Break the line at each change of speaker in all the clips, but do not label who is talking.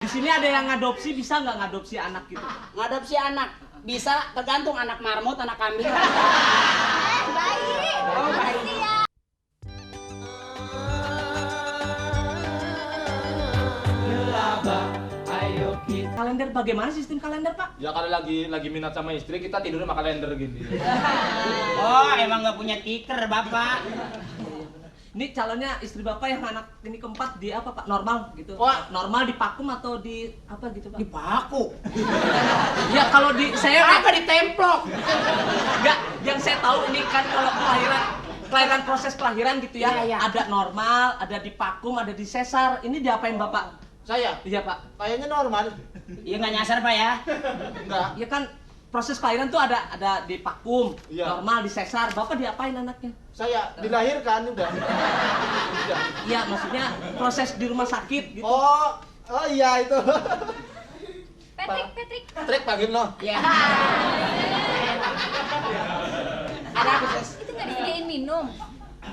sini ada yang ngadopsi, bisa nggak ngadopsi anak gitu?
Ngadopsi anak bisa, tergantung anak marmut, anak kambing.
Baik.
Oh, baik.
Kalender bagaimana sistem kalender, Pak?
Ya kalau lagi minat sama istri kita tidurnya sama kalender gini.
Oh, emang nggak punya tiker, Bapak.
Ini calonnya istri Bapak yang anak ini keempat di apa, Pak? Normal gitu.
Wah.
Normal di pakum atau di apa gitu, Pak?
Dipaku.
Ya kalau di saya
Apa ditemplok?
enggak, yang saya tahu ini kan kalau kelahiran proses kelahiran gitu ya.
Iya, iya.
Ada normal, ada di pakum, ada di sesar. Ini diapain, Bapak?
Saya
Iya, Pak.
kayaknya normal.
Iya nggak nyasar, Pak ya?
Enggak.
Ya kan proses kelahiran tuh ada di pakum,
Iya.
normal di sesar. Bapak diapain anaknya?
Saya dilahirkan udah. Udah.
Iya, maksudnya proses di rumah sakit gitu.
Oh iya itu.
Patrick.
Trik panggil lo.
Iya. Ada apa, Sis?
Itu nggak disediain minum.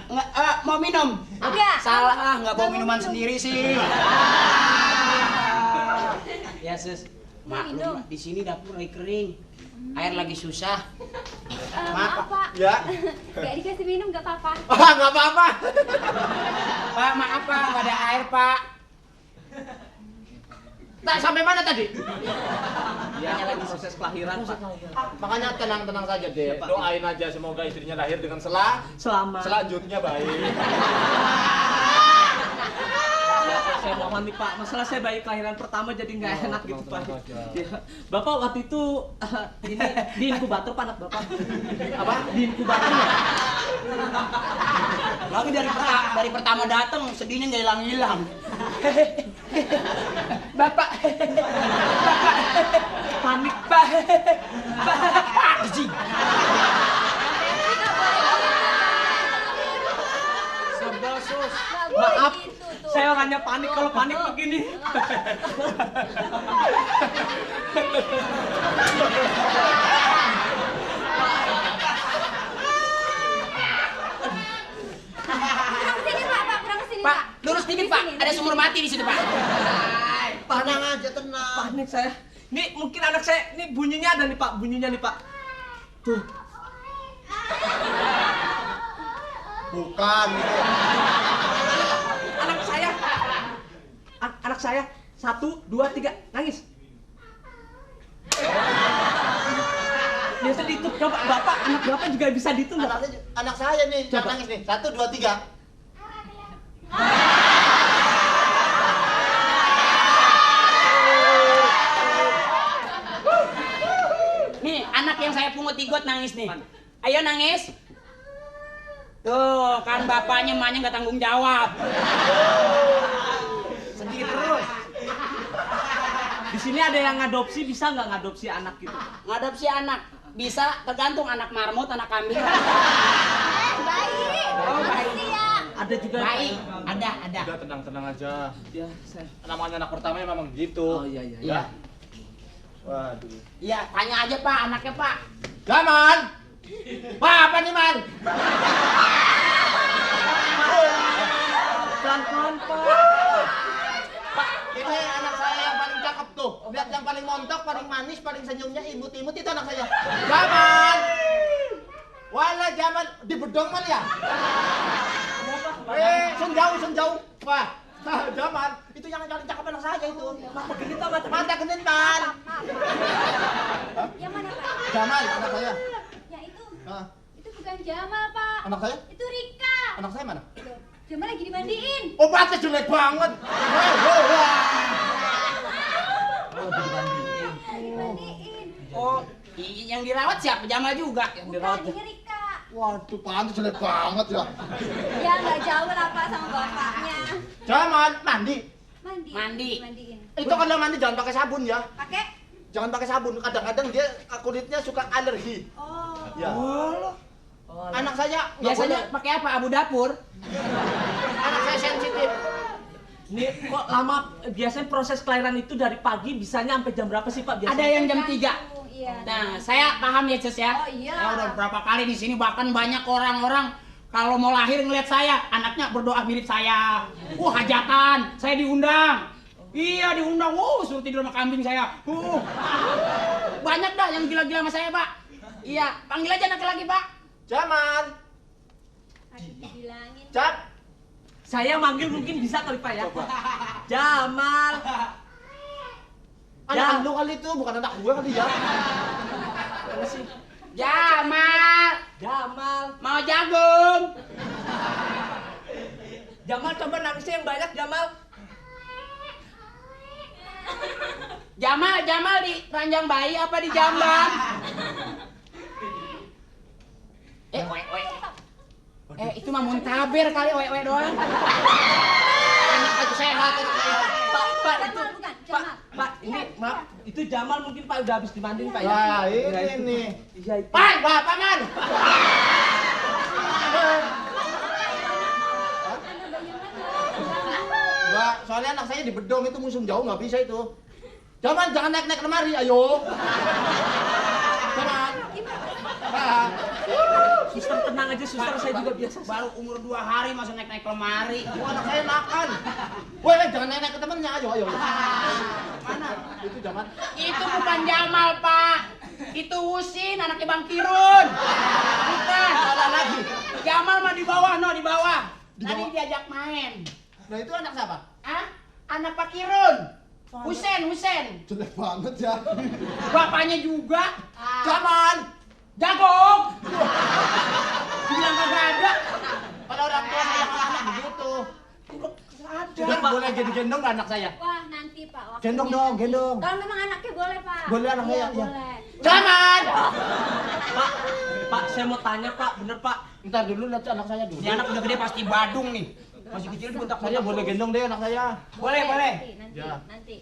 Nggak, mau minum?
Enggak.
Salah, nggak bawa
Nggak mau
minuman
minum.
sendiri sih. Ya, Sus.
Mau
Maklum,
minum.
Mak, di sini dapur lagi kering. Air lagi susah.
Maaf, Pak.
Ya.
Nggak dikasih minum nggak apa-apa.
Ah nggak apa-apa.
Pak, maaf Pak, nggak ada air Pak.
Tak sampai mana tadi?
Iya, lagi proses kelahiran, Pak.
Makanya tenang saja deh.
Pak.
Doain aja semoga istrinya lahir dengan
Selamat.
selanjutnya baik.
Ya, saya mohon nih Pak, masalah saya bayi kelahiran pertama jadi nggak
Oh,
enak gitu Pak.
tenang saja.
Ya. Bapak waktu itu ini di inkubator Pak anak Bapak.
Apa?
Di inkubator ya?
Lagi dari pertama datang sedihnya nggak hilang-hilang. Bapak,
Panik.
Pak, Ji. Sebel sus.
Nggak boleh
Maaf,
gitu tuh.
saya orangnya panik kalau panik begini.
Kurang kesini Pak, kurang kesini
Pak, lurus dikit Pak. Ada sumur mati di situ Pak.
Tenang aja, tenang.
Panik saya. Nih mungkin anak saya, nih bunyinya ada nih Pak, bunyinya nih Pak. Tuh.
Bukan gitu.
Anak saya. Anak saya 1, 2, 3 nangis. Biasa dihitung coba Bapak, anak Bapak juga bisa dihitung nggak?
Anak saya nih,
Coba.
jangan nangis nih. 1, 2, 3.
Nih, anak yang saya pungut igot nangis nih. Ayo nangis. Tuh, kan bapaknya emaknya nggak tanggung jawab. Sedih terus.
Di sini ada yang ngadopsi, bisa nggak ngadopsi anak gitu?
Ngadopsi anak bisa, tergantung anak marmut, anak kambing.
Baik.
Oh, baik.
Makasih ya.
Ada juga.
Baik, ada.
Udah tenang aja.
Ya, saya.
Namanya anak pertama memang gitu.
Oh iya iya.
Iya.
Waduh.
Iya, tanya aja Pak, anaknya Pak.
Gaman. Pak, apa nih, Man?
Pelan-pelan Pak.
Pak, ini anak saya yang paling cakep tuh. Lihat yang paling montok, paling manis, paling senyumnya imut-imut itu anak saya. Gaman. Wala zaman di bedong mal ya. Senjauh. Wah, zaman itu yang paling cakep anak saya itu.
Mata genit apa?
Mata genit, Man.
Yang mana Pak?
Jamal anak saya.
Ya itu.
Ah,
Itu bukan Jamal Pak.
anak saya?
Itu Rika.
Anak saya mana?
Loh, Jamal lagi dimandiin.
Oh, patah jelek banget.
Lagi dimandiin.
Oh, yang dirawat siapa? Jamal juga.
Yang
Bukan,
dirawat.
ini Rika.
Waduh, pantas jelek banget ya.
Ya nggak jauh lah Pak sama bapaknya.
Jamal mandi.
Mandi.
Dimandiin.
Itu kalau mandi jangan pakai sabun ya.
Pakai?
Jangan pakai sabun. Kadang-kadang dia kulitnya suka alergi.
Oh.
Ya.
Oh,
Anak saya nggak
Biasanya
boleh.
pakai apa? Abu dapur.
Anak saya sensitif.
Ini kok lama, biasanya proses kelahiran itu dari pagi bisanya sampai jam berapa sih Pak biasanya?
Ada yang jam 3.
Iya.
Nah, saya paham ya, Cus ya.
Oh, iya.
Ya udah berapa kali di sini bahkan banyak orang-orang kalau mau lahir ngeliat saya, anaknya berdoa mirip saya. Hajatan, saya diundang. Iya diundang, suruh tidur sama kambing saya. Banyak dah yang gila-gila sama saya Pak. Iya, panggil aja anak lagi Pak.
Jamal.
Aduh, dibilangin.
Cap.
Saya manggil mungkin bisa kali Pak ya. Jamal.
Anak lu kali itu, bukan anak gue kali ya.
Mana sih?
Jamal,
Jamal.
mau jagung.
Jamal coba nangisnya yang banyak Jamal.
Jamal di ranjang bayi apa di jamban? Itu mah muntaber kali, we doang. Anak itu sehat.
Pak itu
Jamal bukan,
Pak,
Jamal.
Pak, ini maaf, itu Jamal mungkin Pak udah habis dimandiin Pak ya.
Wah,
Ya,
ini
itu.
nih.
Iya itu.
Pak, paman.
Enggak, soalnya anak saya di bedong itu musim jauh nggak bisa itu. Jamal jangan naik-naik lemari, ayo. Jamal. Ah.
Suster tenang aja suster, saya juga biasa.
Baru umur 2 hari masa naik-naik lemari.
Wah, anak saya makan. Woi, jangan naik-naik ke temennya, ayo.
Mana?
Itu Jamal.
Itu bukan Jamal, Pak. Itu Husin, anaknya Bang Kirun. Bukan.
Salah lagi.
Jamal mah di bawah, di bawah.
Di
Tadi
bawah.
diajak main.
Nah, itu anak siapa?
Hah? Anak Pak Kirun. Husen.
Jelek banget ya.
Bapaknya juga.
Jamal.
Jagong. Bilang kagak ada.
Kalau orang tua saya anak begitu.
Ada.
Sudah boleh gendong nggak anak saya?
Wah, nanti Pak. waktunya
Gendong dong,
nanti.
gendong.
Kalau memang anaknya boleh, Pak.
Boleh anak saya,
Iya,
iya.
boleh.
Jamal.
Pak, saya mau tanya Pak, bener Pak.
Ntar dulu lihat anak saya dulu.
Ini anak udah gede pasti badung nih. Masih kecil bentak
Saya boleh gendong deh anak saya.
Boleh.
Nanti,
Ya.
nanti.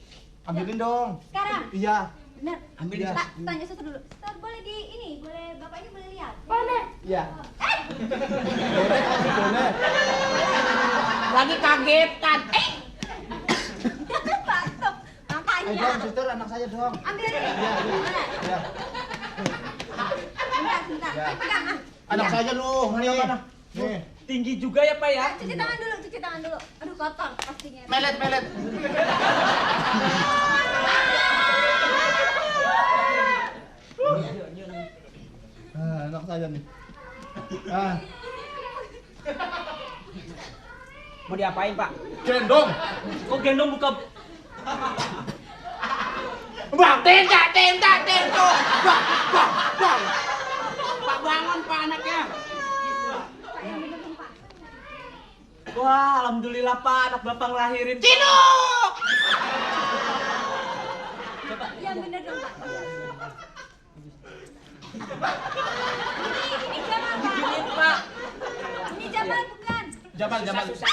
Ambilin dong.
Sekarang.
Iya.
Benar.
Ambil
Iya.
Pak, tanya suster dulu. Suster, boleh di ini, boleh bapak ini boleh lihat?
Iya. Boleh, boleh.
lagi kagetan.
Pak, stop.
Ayo
Makanya.
dong, suster anak saya dong.
Ambil ini.
Iya, iya.
Boleh.
Iya.
Sebentar.
Ya.
Ini pegang, ah.
Anak saya lu, nih.
Mana?
Nih.
Tinggi juga ya Pak ya.
Cuci tangan dulu. Aduh, kotor pastinya.
Melet. Anak saya nih. Ah,
Mau diapain, Pak?
gendong.
Kok gendong buka
Bang, tenda. Bang. Pak bangun, Pak anaknya.
Pak, yang bener dong, Pak.
Wah, alhamdulillah Pak, anak Bapak ngelahirin.
Ciduk!
Yang bener dong, Pak. Ini Jamal, Pak.
Giniin Pak.
Ini Jamal bukan.
Jamal.
Susah.